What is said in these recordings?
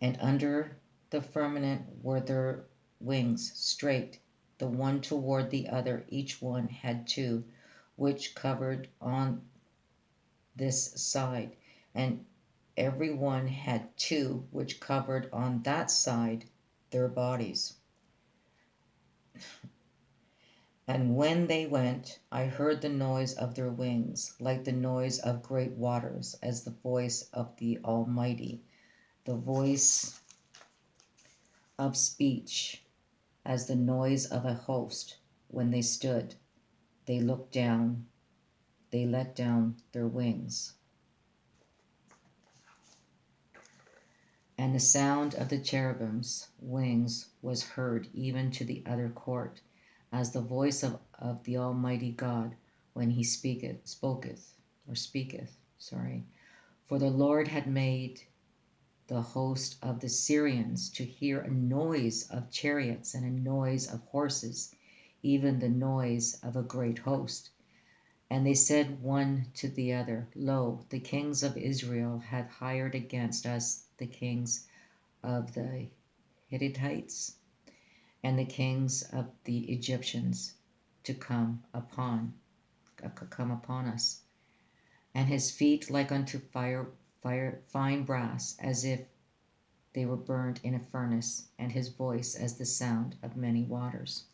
And under the firmament were their wings straight, the one toward the other. Each one had two, which covered on this side, and every one had two, which covered on that side their bodies. And when they went, I heard the noise of their wings, like the noise of great waters, as the voice of the Almighty, the voice of speech, as the noise of a host. When they stood, they looked down, they let down their wings. And the sound of the cherubim's wings was heard even to the other court, as the voice of the Almighty God when he speaketh. For the Lord had made the host of the Syrians to hear a noise of chariots and a noise of horses, even the noise of a great host. And they said one to the other, Lo, the kings of Israel have hired against us the kings of the Hittites and the kings of the Egyptians to come upon us. And his feet like unto fine brass, as if they were burned in a furnace, and his voice as the sound of many waters.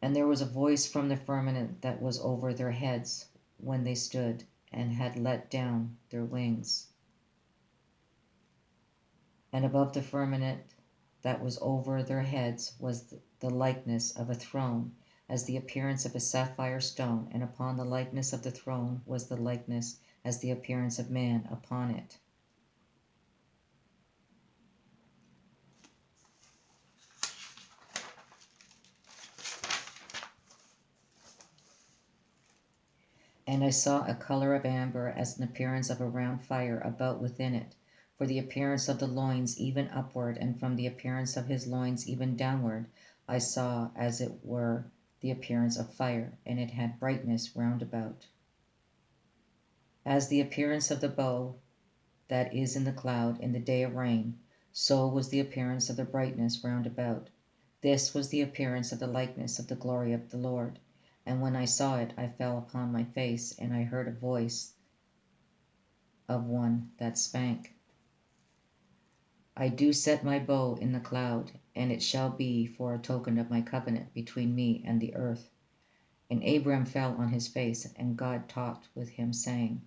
And there was a voice from the firmament that was over their heads when they stood, and had let down their wings. And above the firmament that was over their heads was the likeness of a throne, as the appearance of a sapphire stone, and upon the likeness of the throne was the likeness as the appearance of man upon it. And I saw a color of amber, as an appearance of a round fire about within it, for the appearance of the loins even upward, and from the appearance of his loins even downward, I saw as it were the appearance of fire, and it had brightness round about. As the appearance of the bow that is in the cloud in the day of rain, so was the appearance of the brightness round about. This was the appearance of the likeness of the glory of the Lord. And when I saw it, I fell upon my face, and I heard a voice of one that spake, I do set my bow in the cloud, and it shall be for a token of my covenant between me and the earth. And Abram fell on his face, and God talked with him, saying,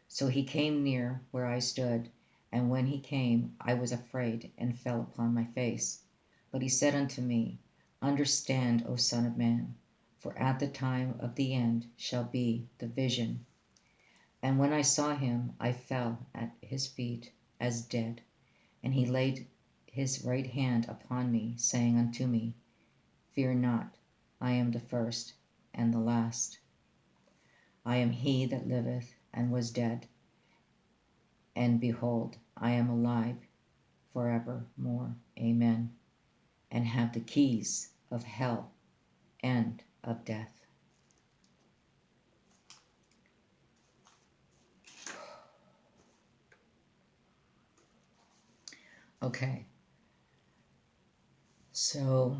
So he came near where I stood, and when he came, I was afraid, and fell upon my face. But he said unto me, Understand, O Son of man, for at the time of the end shall be the vision. And when I saw him, I fell at his feet as dead. And he laid his right hand upon me, saying unto me, Fear not, I am the first and the last. I am he that liveth and was dead, and behold, I am alive forevermore. Amen. And have the keys of hell and of death. Okay, so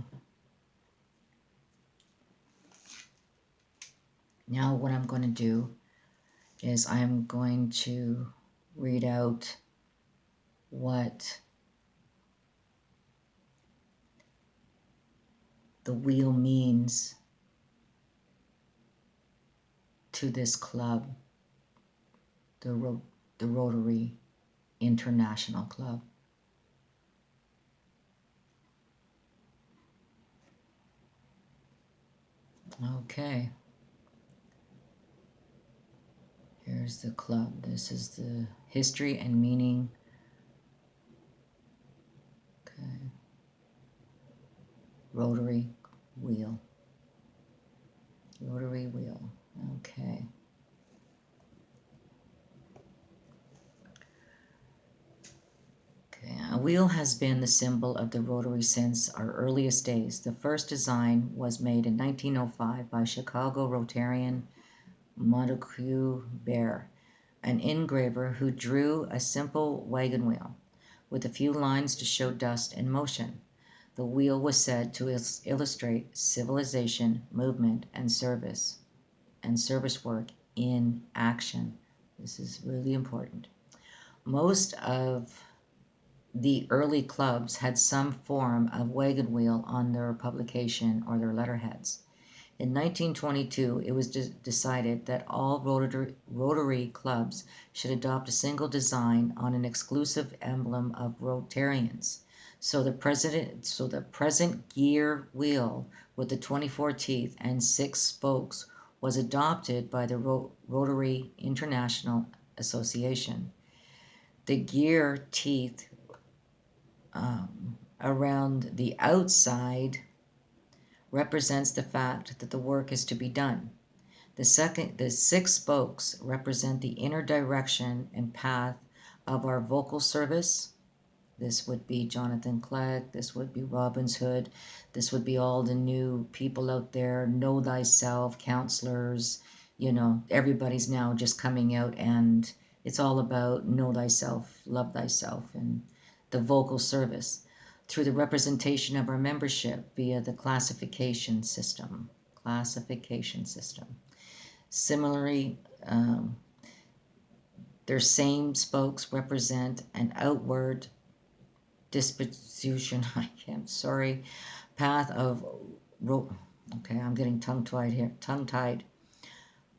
now what I'm going to do is I'm going to read out what the wheel means to this club, the Rotary International Club. Okay. Here's the club. This is the history and meaning. Okay. Rotary wheel. Rotary wheel. Okay. A wheel has been the symbol of the Rotary since our earliest days. The first design was made in 1905 by Chicago Rotarian Montague Bear, an engraver who drew a simple wagon wheel with a few lines to show dust and motion. The wheel was said to illustrate civilization, movement, and service work in action. This is really important. Most of the early clubs had some form of wagon wheel on their publication or their letterheads. In 1922, it was decided that all Rotary clubs should adopt a single design on an exclusive emblem of Rotarians. So the present gear wheel with the 24 teeth and 6 spokes was adopted by the Rotary International Association. The gear teeth around the outside represents the fact that the work is to be done. The 6 spokes represent the inner direction and path of our vocal service. This would be Jonathan Clegg, this would be Robin's Hood, this would be all the new people out there, Know Thyself, counselors, everybody's now just coming out, and it's all about know thyself, love thyself, and the vocal service through the representation of our membership via the classification system. Similarly, their same spokes represent an outward disposition, path of, I'm getting tongue-tied,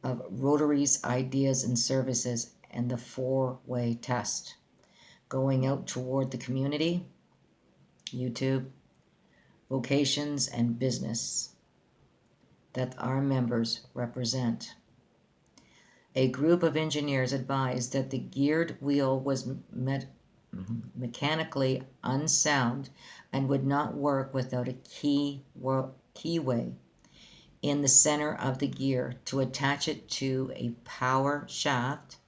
of Rotary's ideas and services and the 4-way test. Going out toward the community, YouTube, vocations, and business that our members represent. A group of engineers advised that the geared wheel was mechanically unsound and would not work without a keyway in the center of the gear to attach it to a power shaft.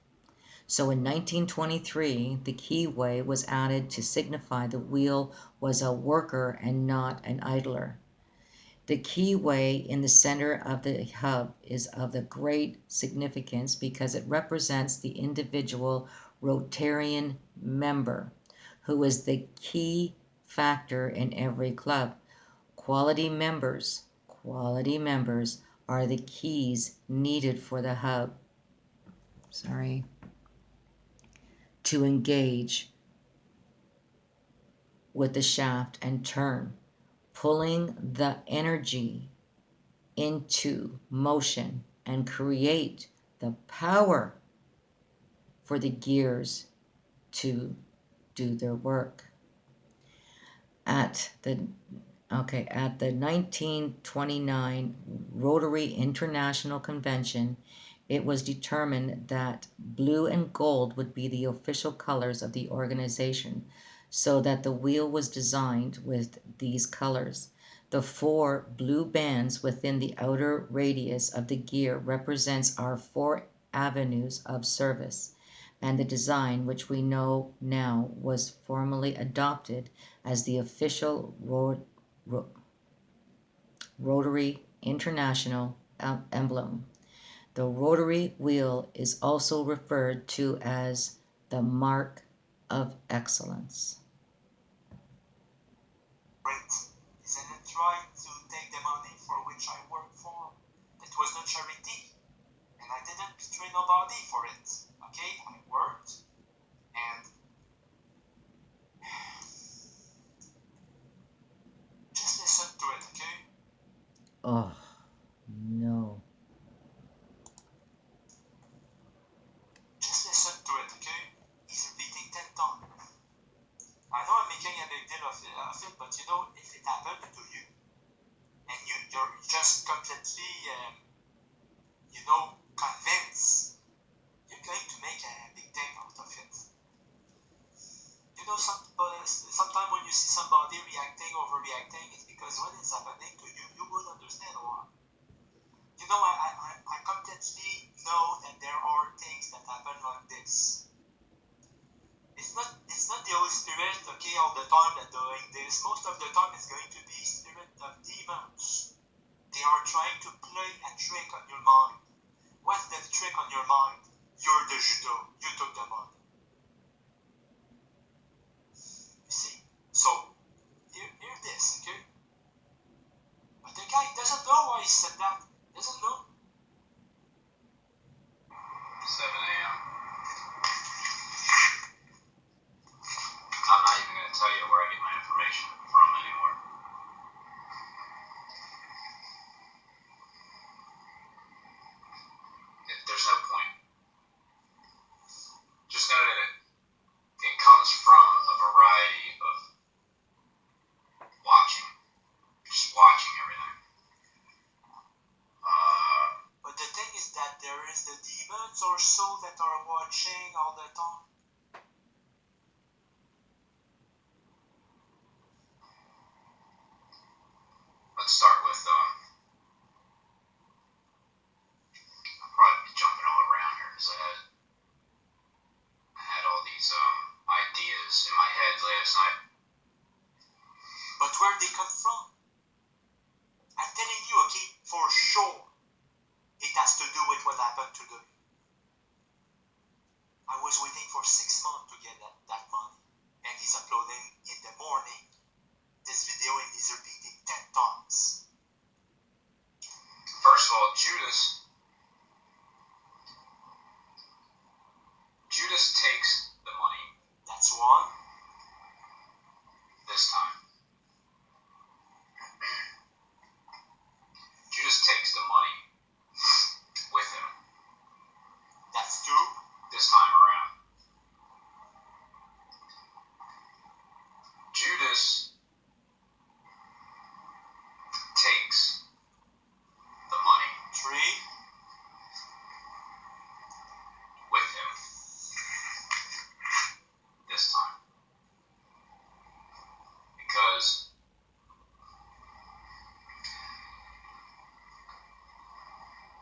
So in 1923, the keyway was added to signify the wheel was a worker and not an idler. The keyway in the center of the hub is of the great significance because it represents the individual Rotarian member, who is the key factor in every club. Quality members are the keys needed for the hub. To engage with the shaft and turn, pulling the energy into motion and create the power for the gears to do their work. At the 1929 Rotary International Convention, it was determined that blue and gold would be the official colors of the organization, so that the wheel was designed with these colors. The 4 blue bands within the outer radius of the gear represents our 4 avenues of service, and the design, which we know now, was formally adopted as the official Rotary International emblem. The rotary wheel is also referred to as the mark of excellence. Isn't it right to take the money for which I work for? That was not charity, and I didn't betray nobody for it. Okay, I worked, and just listen to it, okay? Oh, no. Just listen to it, okay? He's repeating 10 times. I know I'm making a big deal of it, but if it happened to you, and you're just completely, convinced, you're going to make a big thing out of it. Sometimes when you see somebody overreacting, it's because when it's happening to you, you will understand why. I completely know that there are things that happen like this. It's not the Holy Spirit, okay, all the time that doing this. Most of the time it's going to be spirit of demons. They are trying to play a trick on your mind. What's the trick on your mind? You're the Judah. You took the money. You see? So, hear this, okay? But the guy doesn't know why he said that. Doesn't know. 7 a.m. I'm not even going to tell you where I get my information from anymore. There's no point. Just know that it comes from a variety of watching. Just watching everything. But the thing is that there is the demons or so that are watching all the time. Let's start with, I'll probably be jumping all around here because I had all these ideas in my head last night. But where they come from? I'm telling you, okay, for sure, it has to do with what happened to them. I was waiting for 6 months to get that money, and he's uploading in the morning this video and he's repeating 10 times. First of all, Judas takes the money. That's one. This time. Judas takes the money with him. That's two. This time around. Judas takes the money. Three. With him. This time. Because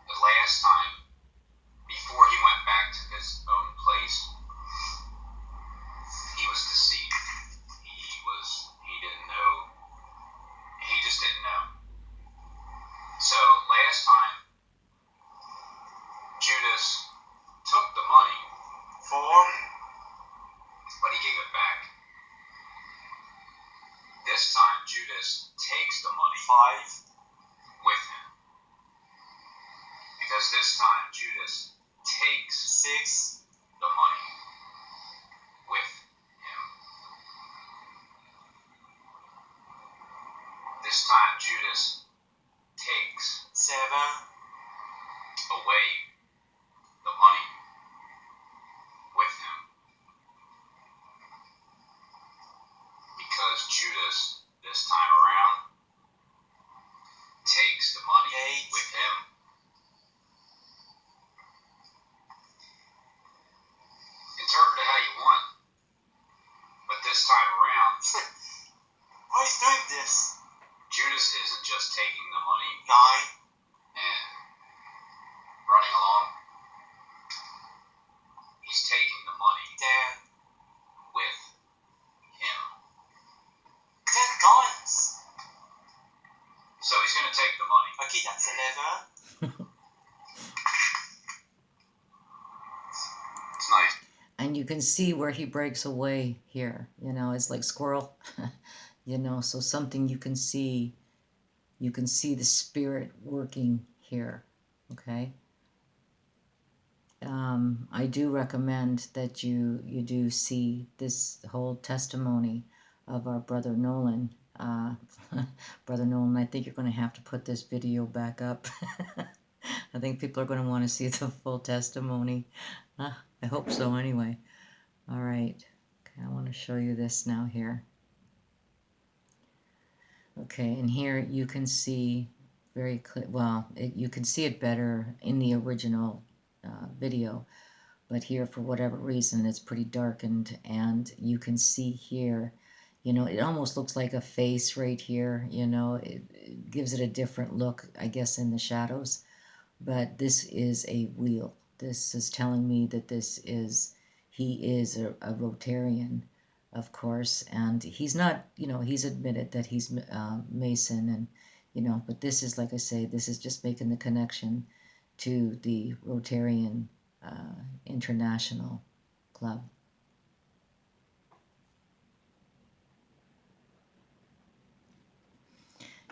the last time, before he went back to his own place, he was deceived. He didn't know. He just didn't know. So last time, Judas took the money. 4. But he gave it back. This time, Judas takes the money. 5. With him. Because this time, Judas takes 6. The money. With him. This time, Judas takes 7. Away the money. With him. Because Judas, this time around, takes the money 8. With him. Interpret it how you want. But this time around, why is doing this? Judas isn't just taking the money 9 and running along. He's taking the money 10 with him. 10 times. So he's going to take the money. Okay, that's 11. It's nice. And you can see where he breaks away here. You know, it's like squirrel. You know, so something you can see the spirit working here. Okay. I do recommend that you do see this whole testimony of our brother Nolan. Brother Nolan, I think you're going to have to put this video back up. I think people are going to want to see the full testimony. I hope so anyway. All right. Okay, I want to show you this now here. Okay, and here you can see very clear, well, you can see it better in the original video, but here for whatever reason it's pretty darkened, and you can see here, you know, it almost looks like a face right here, you know, it gives it a different look, I guess, in the shadows, but this is a wheel. This is telling me that he is a Rotarian, of course, and he's not, you know, he's admitted that he's Mason, and, you know, but this is, like I say, this is just making the connection to the Rotarian International Club.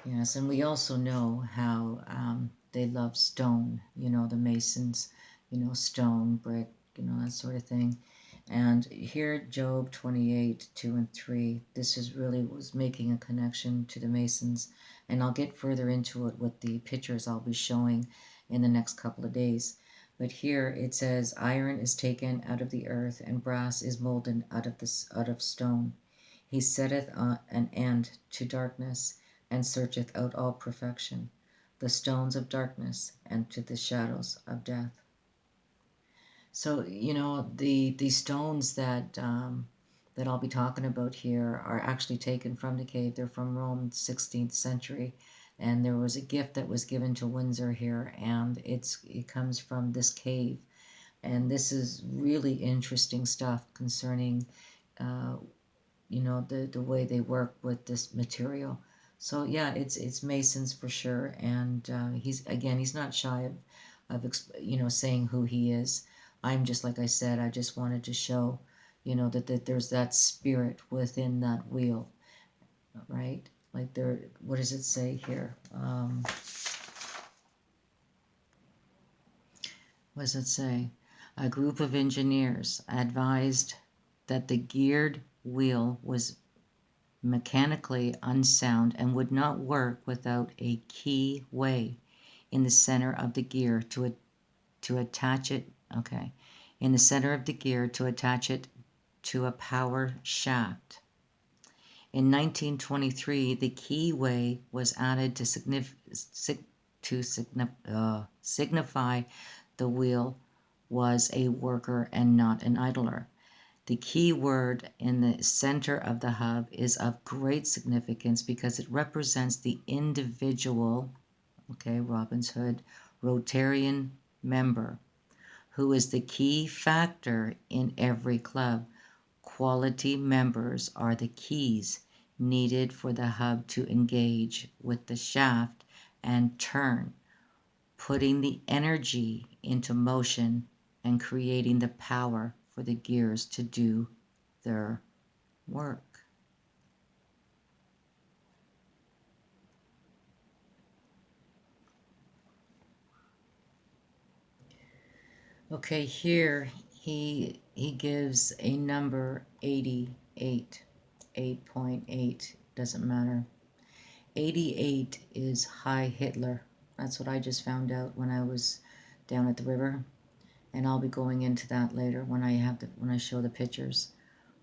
Yes, and we also know how they love stone, the Masons, stone, brick, that sort of thing. And here, Job 28, 2 and 3, this is really was making a connection to the Masons. And I'll get further into it with the pictures I'll be showing in the next couple of days. But here it says, iron is taken out of the earth, and brass is molded out of stone. He setteth an end to darkness, and searcheth out all perfection, the stones of darkness, and to the shadows of death. So the stones that that I'll be talking about here are actually taken from the cave. They're from Rome, 16th century, and there was a gift that was given to Windsor here, and it comes from this cave, and this is really interesting stuff concerning the way they work with this material. So yeah, it's Masons for sure, and he's not shy of saying who he is. I'm just like I said, I just wanted to show, that there's that spirit within that wheel, right? Like there, what does it say here? What does it say? A group of engineers advised that the geared wheel was mechanically unsound and would not work without a key way in the center of the gear to attach it in the center of the gear to attach it to a power shaft. In 1923, the key way was added to signify the wheel was a worker and not an idler. The key word in the center of the hub is of great significance because it represents the individual, Robin's Hood, Rotarian member, who is the key factor in every club. Quality members are the keys needed for the hub to engage with the shaft and turn, putting the energy into motion and creating the power for the gears to do their work. Okay, here he gives a number 88, 8.8, doesn't matter. 88 is high Hitler. That's what I just found out when I was down at the river, and I'll be going into that later when I show the pictures.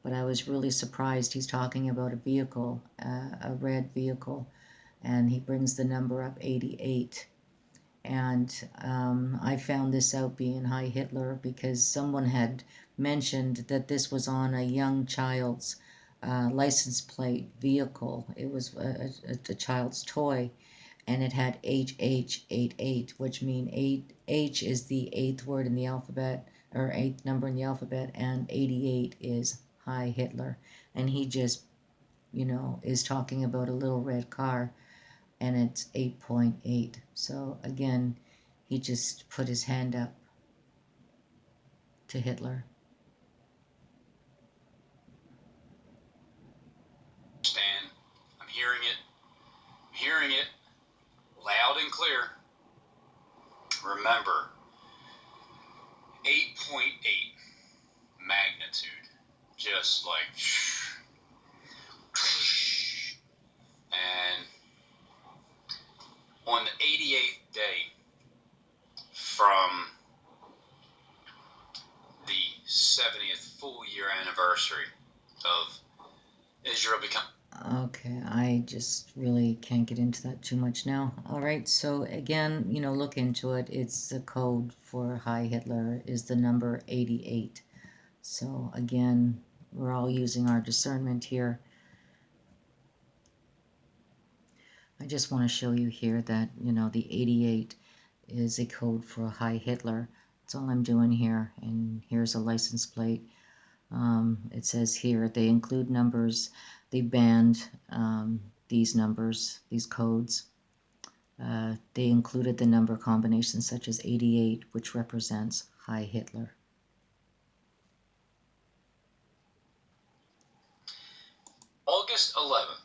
But I was really surprised. He's talking about a vehicle, a red vehicle, and he brings the number up 88. And I found this out being High Hitler because someone had mentioned that this was on a young child's license plate vehicle. It was a child's toy, and it had HH88, which means H is the eighth word in the alphabet, or eighth number in the alphabet, and 88 is High Hitler. And he just, is talking about a little red car, and it's 8.8. So again, he just put his hand up to Hitler. Stan, I'm hearing it loud and clear. Remember, 8.8 magnitude, just like, and on the 88th day from the 70th full year anniversary of Israel becoming. Okay, I just really can't get into that too much now. All right, so again, look into it. It's the code for High Hitler is the number 88. So again, we're all using our discernment here. I just want to show you here that, the 88 is a code for High Hitler. That's all I'm doing here. And here's a license plate. It says here they include numbers. They banned these numbers, these codes. They included the number combinations such as 88, which represents High Hitler. August 11th,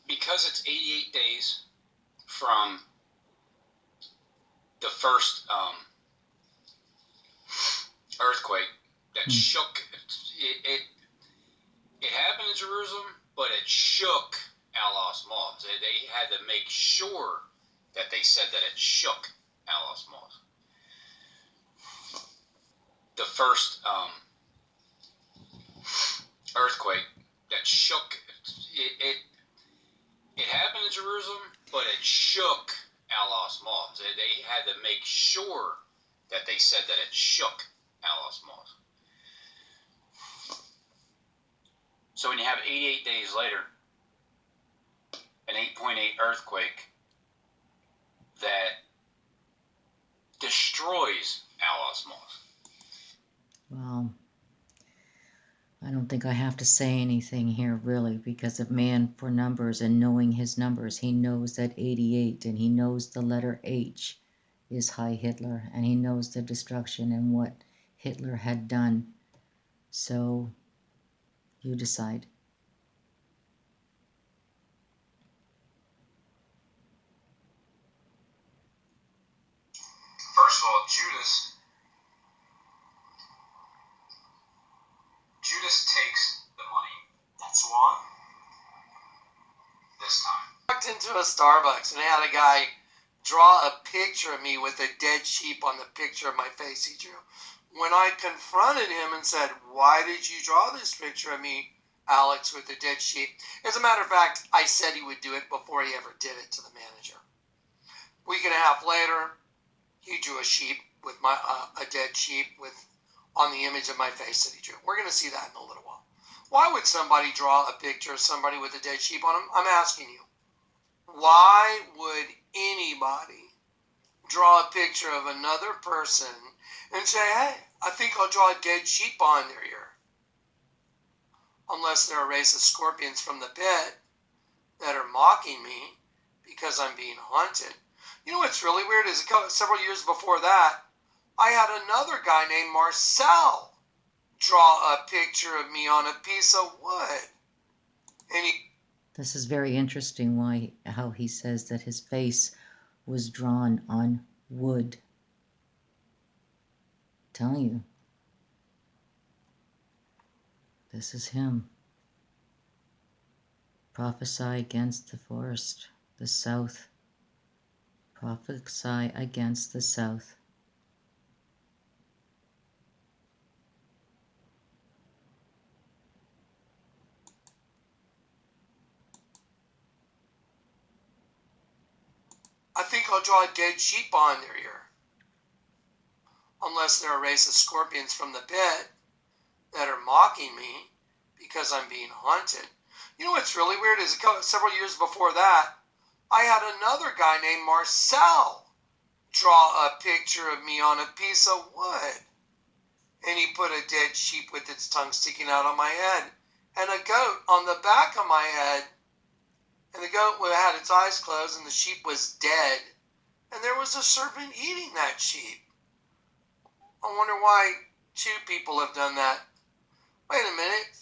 because it's 88 days from the first earthquake that shook it happened in Jerusalem, but it shook Alos Moss. They had to make sure that they said that it shook Alos Moss. The first earthquake that shook it happened in Jerusalem, but it shook Alos Moss. They had to make sure that they said that it shook Alos Moss. So when you have 88 days later, an 8.8 earthquake that destroys Alos Moss. Well, I don't think I have to say anything here, really, because of man for numbers and knowing his numbers. He knows that 88, and he knows the letter H is Heil Hitler, and he knows the destruction and what Hitler had done. So, you decide. First of all, Judas takes the money. That's one. This time. I walked into a Starbucks and had a guy draw a picture of me with a dead sheep on the picture of my face he drew. When I confronted him and said, "Why did you draw this picture of me, Alex, with the dead sheep?" As a matter of fact, I said he would do it before he ever did it to the manager. A week and a half later, he drew a sheep with a dead sheep on the image of my face that he drew. We're going to see that in a little while. Why would somebody draw a picture of somebody with a dead sheep on him? I'm asking you. Why would anybody draw a picture of another person and say, "Hey, I think I'll draw a dead sheep on their ear"? Unless they're a race of scorpions from the pit that are mocking me because I'm being haunted. You know what's really weird is several years before that, I had another guy named Marcel draw a picture of me on a piece of wood. And This is very interesting how he says that his face was drawn on wood. I'm telling you. This is him. Prophesy against the forest, the south. Prophesy against the south. I think I'll draw a dead sheep on their ear. Unless they're a race of scorpions from the pit that are mocking me because I'm being haunted. You know what's really weird is several years before that, I had another guy named Marcel draw a picture of me on a piece of wood. And he put a dead sheep with its tongue sticking out on my head and a goat on the back of my head. And the goat had its eyes closed and the sheep was dead. And there was a serpent eating that sheep. I wonder why two people have done that. Wait a minute.